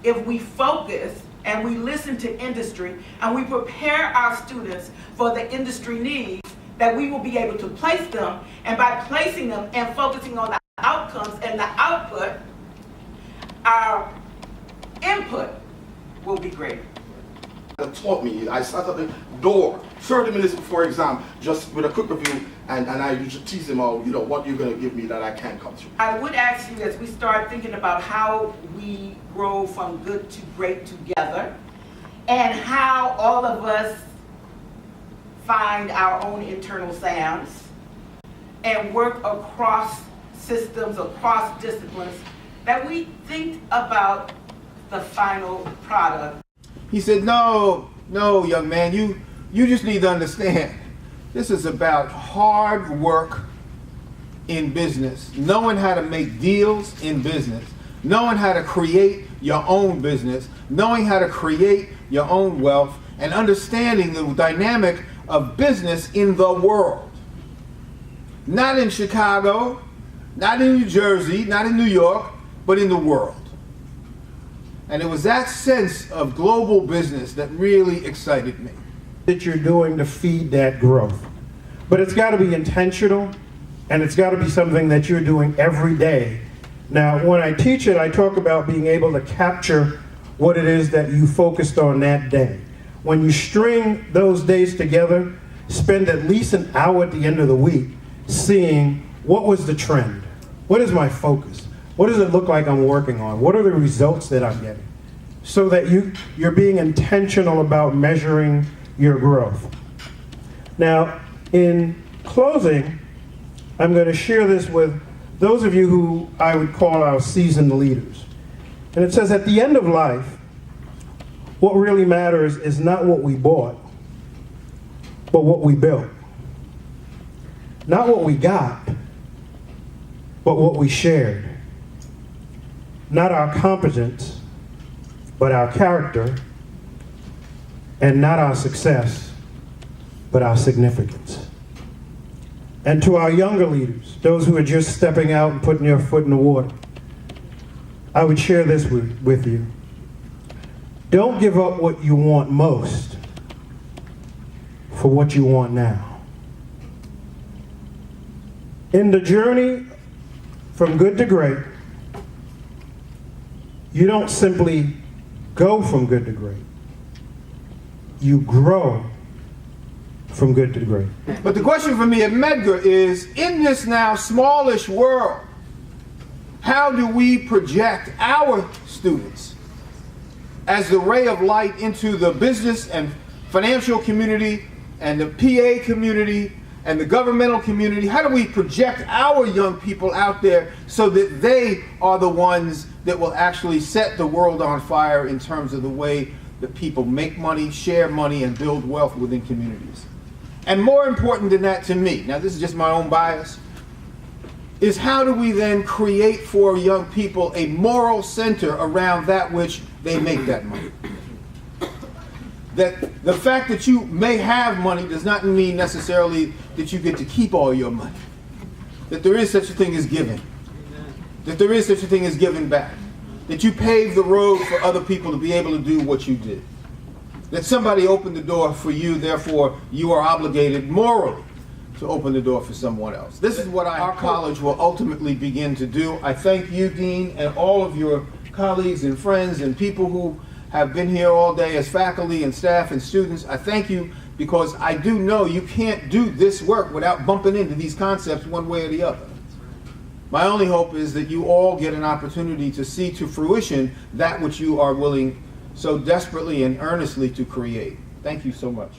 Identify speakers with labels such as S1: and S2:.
S1: if we focus and we listen to industry and we prepare our students for the industry needs, that we will be able to place them, and by placing them and focusing on the outcomes and the output, our input will be greater.
S2: That taught me. I sat at the door 30 minutes before exam, just with a quick review, and I used to tease him out, what you're going to give me that I can't come through.
S1: I would ask you, as we start thinking about how we grow from good to great together, and how all of us find our own internal sounds and work across systems, across disciplines, that we think about the final product.
S3: He said, no, young man, you just need to understand, this is about hard work in business, knowing how to make deals in business, knowing how to create your own business, knowing how to create your own wealth, and understanding the dynamic of business in the world. Not in Chicago, not in New Jersey, not in New York, but in the world. And it was that sense of global business that really excited me.
S4: That you're doing to feed that growth. But it's got to be intentional, and it's got to be something that you're doing every day. Now, when I teach it, I talk about being able to capture what it is that you focused on that day. When you string those days together, spend at least an hour at the end of the week seeing what was the trend. What is my focus? What does it look like I'm working on? What are the results that I'm getting? So that you're being intentional about measuring your growth. Now, in closing, I'm going to share this with those of you who I would call our seasoned leaders. And it says, at the end of life, what really matters is not what we bought, but what we built. Not what we got, but what we shared. Not our competence, but our character. And not our success, but our significance. And to our younger leaders, those who are just stepping out and putting their foot in the water, I would share this with you. Don't give up what you want most for what you want now. In the journey from good to great, you don't simply go from good to great. You grow from good to great.
S3: But the question for me at Medgar is, in this now smallish world, how do we project our students as the ray of light into the business and financial community and the PA community and the governmental community? How do we project our young people out there so that they are the ones that will actually set the world on fire in terms of the way that people make money, share money, and build wealth within communities? And more important than that to me, now this is just my own bias, is how do we then create for young people a moral center around that which they make that money? That the fact that you may have money does not mean necessarily that you get to keep all your money. That there is such a thing as giving. That there is such a thing as giving back. That you pave the road for other people to be able to do what you did. That somebody opened the door for you, therefore you are obligated morally to open the door for someone else. This is what our college will ultimately begin to do. I thank you, Dean, and all of your colleagues and friends and people who have been here all day as faculty and staff and students. I thank you because I do know you can't do this work without bumping into these concepts one way or the other. My only hope is that you all get an opportunity to see to fruition that which you are willing so desperately and earnestly to create. Thank you so much.